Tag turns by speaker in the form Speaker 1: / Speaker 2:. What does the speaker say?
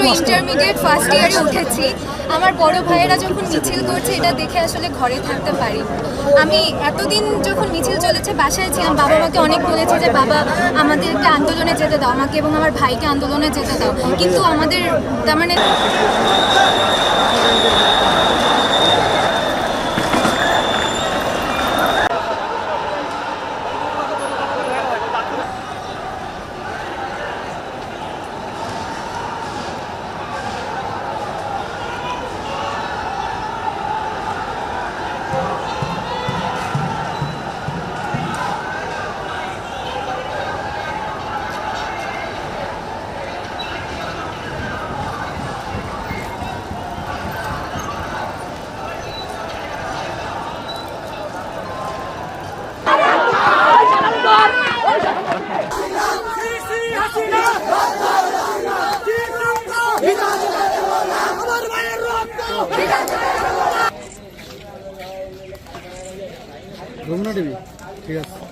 Speaker 1: মাত্র intermediate first ইয়ারে উঠেছি। আমার বড় ভাইয়েরা যখন মিছিল করছে এটা দেখে আসলে ঘরে থাকতে পারি। আমি এতদিন যখন মিছিল চলেছে বাসায় ছিলাম, বাবা মাকে অনেক বলেছে যে বাবা আমাদেরকে আন্দোলনে যেতে দাও, আমাকে এবং আমার ভাইকে আন্দোলনে যেতে দাও, কিন্তু আমাদের তার মানে
Speaker 2: রমনা টিভি ঠিক আছে।